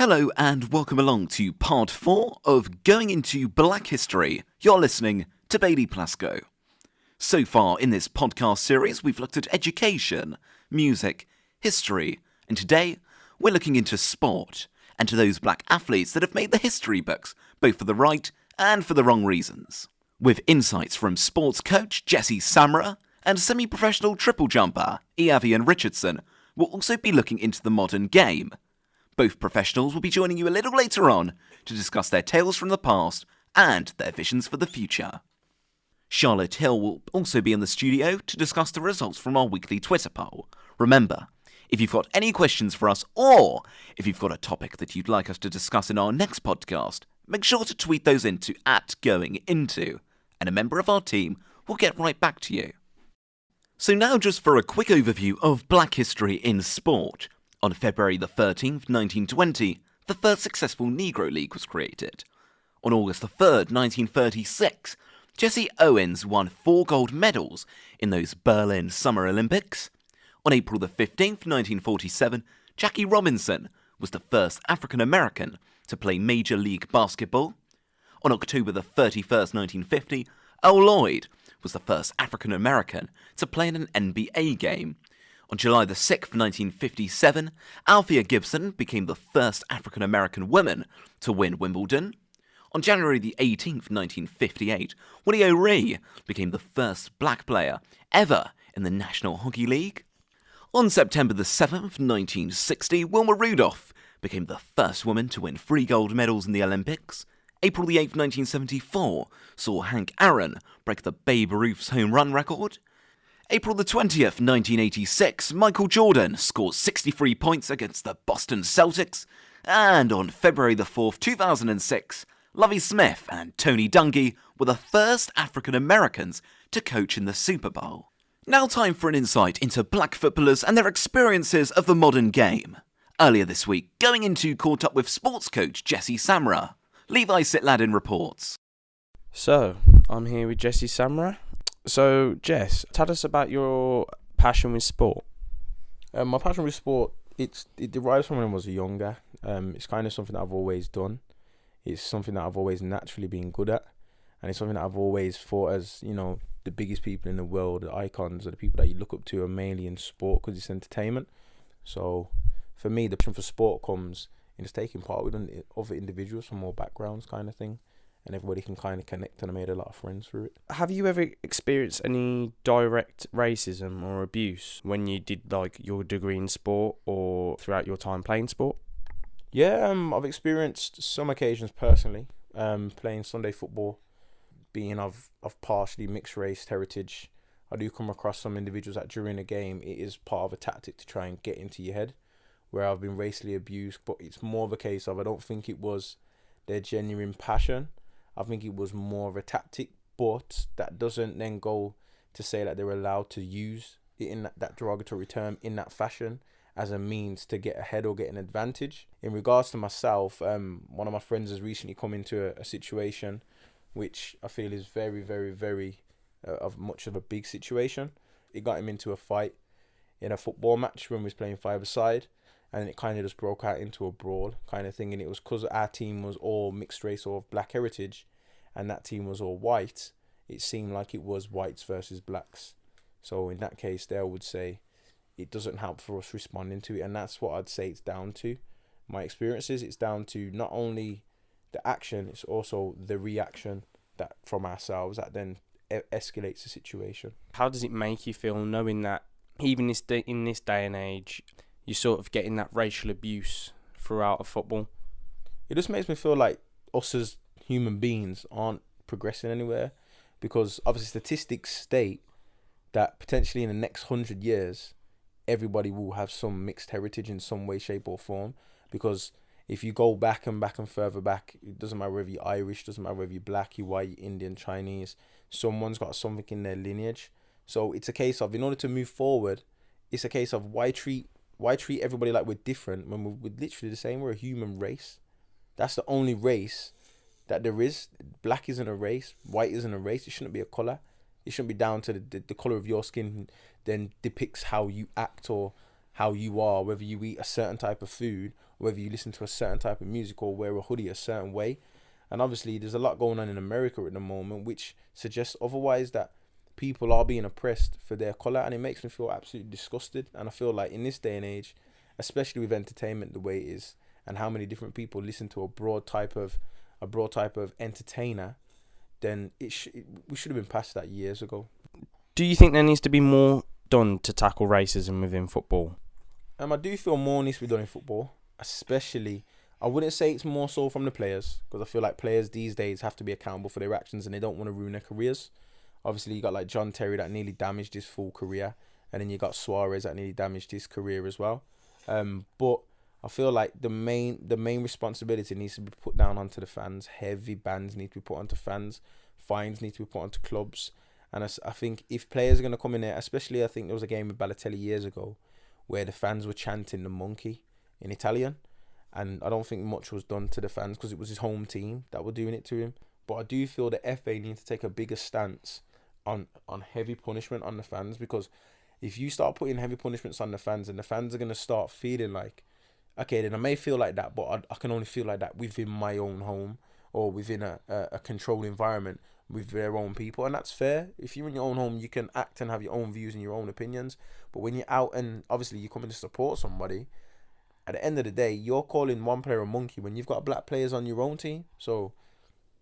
Hello and welcome along to part 4 of Going Into Black History. You're listening to Bailey Plaskow. So far in this podcast series, we've looked at education, music, history, and today we're looking into sport and to those black athletes that have made the history books, both for the right and for the wrong reasons. With insights from sports coach Jesse Samra and semi-professional triple jumper Iavian Richardson, we'll also be looking into the modern game. Both professionals will be joining you a little later on to discuss their tales from the past and their visions for the future. Charlotte Hill will also be in the studio to discuss the results from our weekly Twitter poll. Remember, if you've got any questions for us or if you've got a topic that you'd like us to discuss in our next podcast, make sure to tweet those into @GoingInto, and a member of our team will get right back to you. So now just for a quick overview of black history in sport. On February the 13th, 1920, the first successful Negro League was created. On August the 3rd, 1936, Jesse Owens won 4 gold medals in those Berlin Summer Olympics. On April the 15th, 1947, Jackie Robinson was the first African-American to play Major League Basketball. On October the 31st, 1950, Earl Lloyd was the first African-American to play in an NBA game. On July the 6th, 1957, Althea Gibson became the first African-American woman to win Wimbledon. On January the 18th, 1958, Willie O'Ree became the first black player ever in the National Hockey League. On September the 7th, 1960, Wilma Rudolph became the first woman to win 3 gold medals in the Olympics. April the 8th, 1974, saw Hank Aaron break the Babe Ruth's home run record. April the 20th, 1986, Michael Jordan scored 63 points against the Boston Celtics. And on February the 4th, 2006, Lovie Smith and Tony Dungy were the first African Americans to coach in the Super Bowl. Now time for an insight into black footballers and their experiences of the modern game. Earlier this week, Going Into caught up with sports coach Jesse Samra. Levi Sitladin reports. So, I'm here with Jesse Samra. So, Jess, tell us about your passion with sport. My passion with sport, it derives from when I was younger. It's kind of something that I've always done. It's something that I've always naturally been good at. And it's something that I've always thought as, the biggest people in the world, the icons, or the people that you look up to are mainly in sport because it's entertainment. So, for me, the passion for sport comes in just taking part with other individuals from all backgrounds kind of thing. And everybody can kind of connect, and I made a lot of friends through it. Have you ever experienced any direct racism or abuse when you did your degree in sport or throughout your time playing sport? Yeah, I've experienced some occasions personally, playing Sunday football, being of partially mixed race heritage. I do come across some individuals that during a game, it is part of a tactic to try and get into your head, where I've been racially abused, but it's more of a case of I don't think it was their genuine passion. I think it was more of a tactic, but that doesn't then go to say that they're allowed to use it in that derogatory term in that fashion as a means to get ahead or get an advantage. In regards to myself, one of my friends has recently come into a situation which I feel is very, very, very of much of a big situation. It got him into a fight in a football match when we was playing 5-a-side. And it kind of just broke out into a brawl kind of thing. And it was because our team was all mixed race or of black heritage and that team was all white. It seemed like it was whites versus blacks. So in that case, there I would say it doesn't help for us responding to it. And that's what I'd say it's down to. My experiences, it's down to not only the action, it's also the reaction that from ourselves that then escalates the situation. How does it make you feel knowing that even in this day and age, you're sort of getting that racial abuse throughout of football? It just makes me feel like us as human beings aren't progressing anywhere, because obviously statistics state that potentially in the next 100 years, everybody will have some mixed heritage in some way, shape or form. Because if you go back and further back, it doesn't matter whether you're Irish, doesn't matter whether you're black, you're white, you're Indian, Chinese, someone's got something in their lineage. So it's a case of, in order to move forward, it's a case of why treat everybody like we're different when we're literally the same? We're a human race. That's the only race that there is. Black isn't a race. White isn't a race. It shouldn't be a colour. It shouldn't be down to the colour of your skin then depicts how you act or how you are, whether you eat a certain type of food, whether you listen to a certain type of music or wear a hoodie a certain way. And obviously there's a lot going on in America at the moment which suggests otherwise, that people are being oppressed for their colour, and it makes me feel absolutely disgusted. And I feel like in this day and age, especially with entertainment the way it is, and how many different people listen to a broad type of entertainer, then we should have been past that years ago. Do you think there needs to be more done to tackle racism within football? I do feel more needs to be done in football, especially. I wouldn't say it's more so from the players, because I feel like players these days have to be accountable for their actions and they don't want to ruin their careers. Obviously, you got like John Terry that nearly damaged his full career, and then you got Suarez that nearly damaged his career as well. But I feel like the main responsibility needs to be put down onto the fans. Heavy bans need to be put onto fans. Fines need to be put onto clubs. And I think if players are going to come in there, especially I think there was a game with Balotelli years ago where the fans were chanting the monkey in Italian. And I don't think much was done to the fans because it was his home team that were doing it to him. But I do feel the FA needs to take a bigger stance on heavy punishment on the fans, because if you start putting heavy punishments on the fans, and the fans are going to start feeling like, okay, then I may feel like that, but I can only feel like that within my own home or within a controlled environment with their own people. And that's fair. If you're in your own home, you can act and have your own views and your own opinions. But when you're out and obviously you're coming to support somebody, at the end of the day, you're calling one player a monkey when you've got black players on your own team. So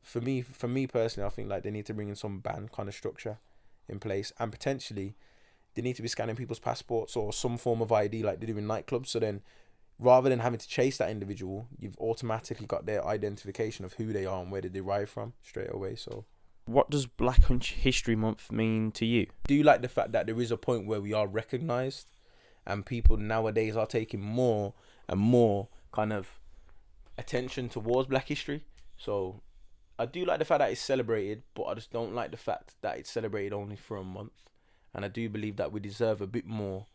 for me personally, I think like they need to bring in some ban kind of structure in place, and potentially they need to be scanning people's passports or some form of ID like they do in nightclubs. So then rather than having to chase that individual, you've automatically got their identification of who they are and where they derive from straight away. So what does Black History Month mean to you? Do you like the fact that there is a point where we are recognised and people nowadays are taking more and more kind of attention towards black history? So I do like the fact that it's celebrated, but I just don't like the fact that it's celebrated only for a month. And I do believe that we deserve a bit more,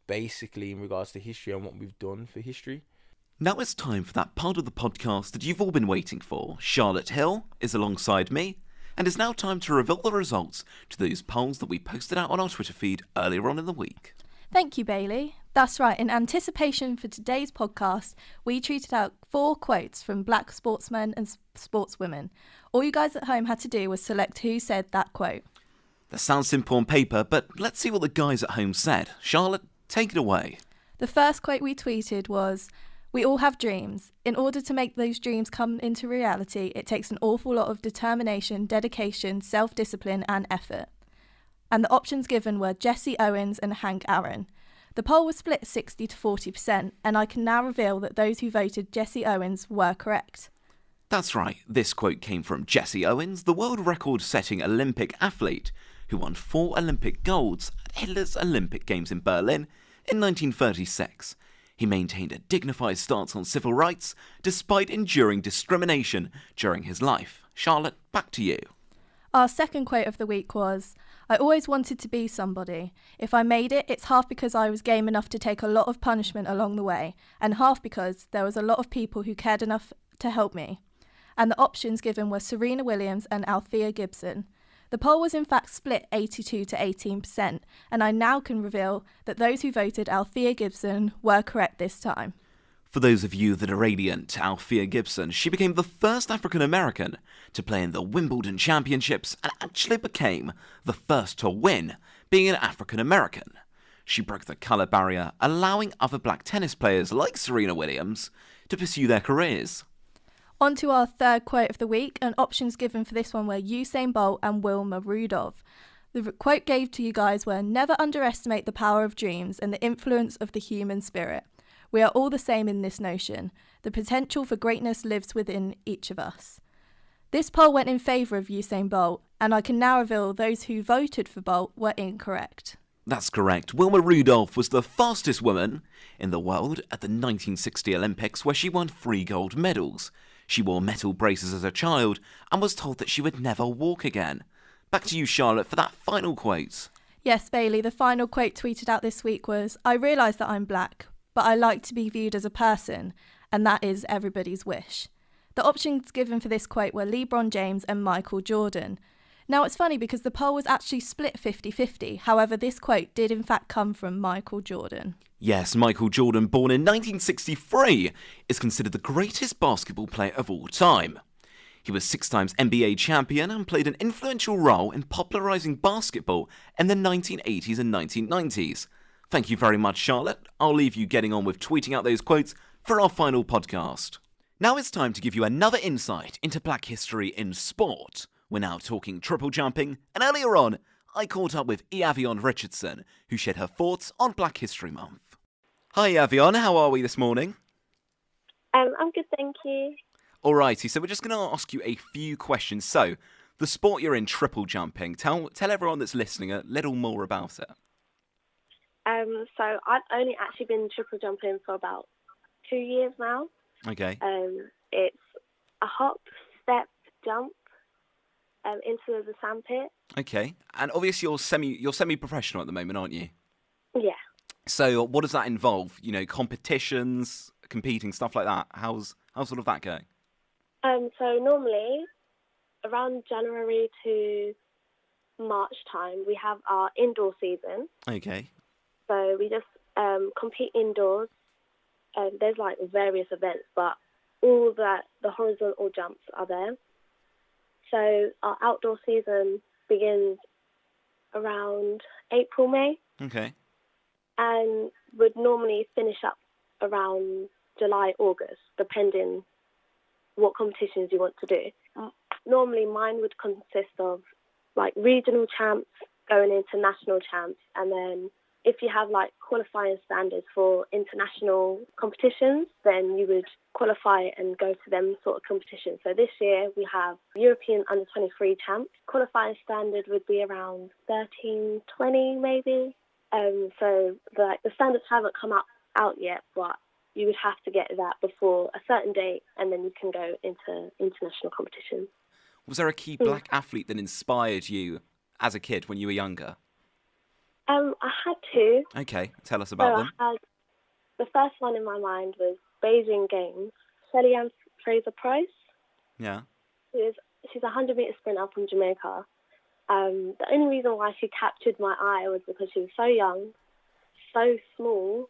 basically, in regards to history and what we've done for history. Now it's time for that part of the podcast that you've all been waiting for. Charlotte Hill is alongside me, and it's now time to reveal the results to those polls that we posted out on our Twitter feed earlier on in the week. Thank you, Bailey. That's right. In anticipation for today's podcast, we tweeted out 4 quotes from black sportsmen and sportswomen. All you guys at home had to do was select who said that quote. That sounds simple on paper, but let's see what the guys at home said. Charlotte, take it away. The first quote we tweeted was, "We all have dreams. In order to make those dreams come into reality, it takes an awful lot of determination, dedication, self-discipline and effort." And the options given were Jesse Owens and Hank Aaron. The poll was split 60 to 40%, and I can now reveal that those who voted Jesse Owens were correct. That's right, this quote came from Jesse Owens, the world record-setting Olympic athlete who won 4 Olympic golds at Hitler's Olympic Games in Berlin in 1936. He maintained a dignified stance on civil rights despite enduring discrimination during his life. Charlotte, back to you. Our second quote of the week was, "I always wanted to be somebody. If I made it, it's half because I was game enough to take a lot of punishment along the way, and half because there was a lot of people who cared enough to help me." And the options given were Serena Williams and Althea Gibson. The poll was in fact split 82 to 18%, and I now can reveal that those who voted Althea Gibson were correct this time. For those of you that are radiant, Althea Gibson, she became the first African American to play in the Wimbledon Championships and actually became the first to win, being an African American. She broke the colour barrier, allowing other black tennis players like Serena Williams to pursue their careers. On to our third quote of the week, and options given for this one were Usain Bolt and Wilma Rudolph. The quote gave to you guys were, "Never underestimate the power of dreams and the influence of the human spirit. We are all the same in this notion. The potential for greatness lives within each of us." This poll went in favour of Usain Bolt, and I can now reveal those who voted for Bolt were incorrect. That's correct. Wilma Rudolph was the fastest woman in the world at the 1960 Olympics, where she won 3 gold medals. She wore metal braces as a child and was told that she would never walk again. Back to you, Charlotte, for that final quote. Yes, Bailey, the final quote tweeted out this week was, "I realise that I'm black, but I like to be viewed as a person, and that is everybody's wish." The options given for this quote were LeBron James and Michael Jordan. Now, it's funny because the poll was actually split 50-50. However, this quote did in fact come from Michael Jordan. Yes, Michael Jordan, born in 1963, is considered the greatest basketball player of all time. He was 6 times NBA champion and played an influential role in popularising basketball in the 1980s and 1990s. Thank you very much, Charlotte. I'll leave you getting on with tweeting out those quotes for our final podcast. Now it's time to give you another insight into Black history in sport. We're now talking triple jumping, and earlier on, I caught up with Avion Richardson, who shared her thoughts on Black History Month. Hi Avion, how are we this morning? I'm good, thank you. Alrighty, so we're just going to ask you a few questions. So, the sport you're in, triple jumping, tell everyone that's listening a little more about it. So I've only actually been triple jumping for about 2 years now. Okay. It's a hop, step, jump into the sandpit. Okay, and obviously you're semi-professional at the moment, aren't you? Yeah. So what does that involve? You know, competitions, competing, stuff like that. How's sort of that going? So normally around January to March time, we have our indoor season. Okay. So we just compete indoors. There's like various events, but all the horizontal jumps are there. So our outdoor season begins around April, May. Okay. And would normally finish up around July, August, depending what competitions you want to do. Normally mine would consist of like regional champs going into national champs, and then if you have like qualifying standards for international competitions, then you would qualify and go to them sort of competitions. So this year we have European under-23 champs. Qualifying standard would be around 13, 20 maybe. So the standards haven't come out yet, but you would have to get that before a certain date, and then you can go into international competitions. Was there a key black athlete that inspired you as a kid when you were younger? I had two. Okay, tell us about them. The first one in my mind was Beijing Games. Shelly-Ann Fraser-Price. Yeah. She's a 100-metre sprinter from Jamaica. The only reason why she captured my eye was because she was so young, so small,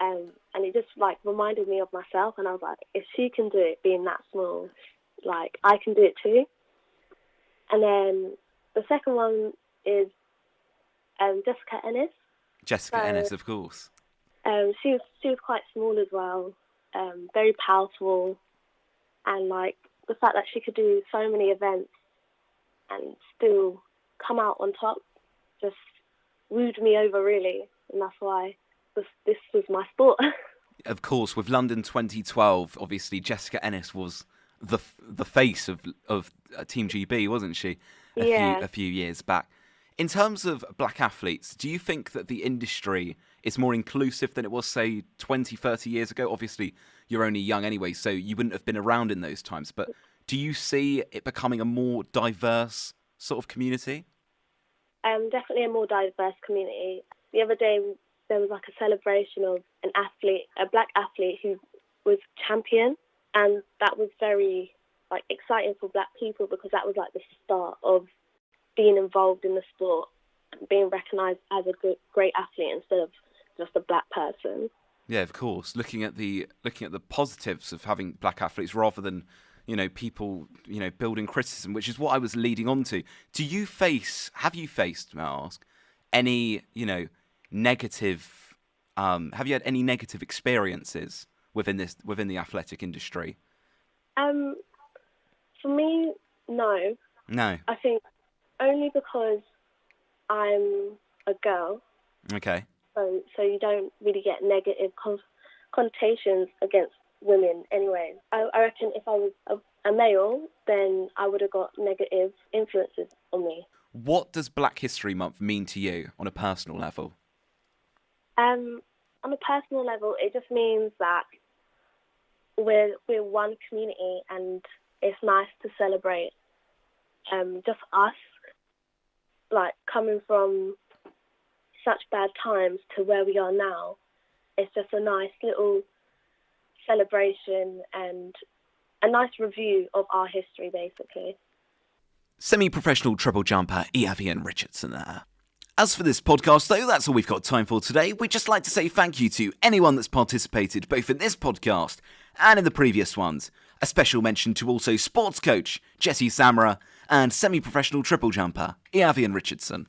and it just like reminded me of myself. And I was like, if she can do it being that small, like I can do it too. And then the second one is Jessica Ennis. Jessica Ennis, of course. She was quite small as well, very powerful, and like the fact that she could do so many events and still come out on top just wooed me over really, and that's why this was my sport. Of course, with London 2012, obviously Jessica Ennis was the face of Team GB, wasn't she? A few years back. In terms of black athletes, do you think that the industry is more inclusive than it was, say, 20, 30 years ago? Obviously, you're only young anyway, so you wouldn't have been around in those times. But do you see it becoming a more diverse sort of community? Definitely a more diverse community. The other day, there was like a celebration of a black athlete who was champion, and that was very like exciting for black people because that was like the start of being involved in the sport, being recognised as a great athlete instead of just a black person. Yeah, of course. Looking at the positives of having black athletes rather than, people, building criticism, which is what I was leading on to. Have you faced, may I ask, any, negative, have you had any negative experiences within the athletic industry? For me, no. No. I think only because I'm a girl. Okay. So you don't really get negative connotations against women anyway. I reckon if I was a male, then I would have got negative influences on me. What does Black History Month mean to you on a personal level? On a personal level, it just means that we're one community, and it's nice to celebrate just us, like coming from such bad times to where we are now. It's just a nice little celebration and a nice review of our history, basically. Semi-professional treble jumper Iavian Richardson there. As for this podcast, though, that's all we've got time for today. We'd just like to say thank you to anyone that's participated both in this podcast and in the previous ones. A special mention to also sports coach Jesse Samara and semi-professional triple jumper Iavian Richardson.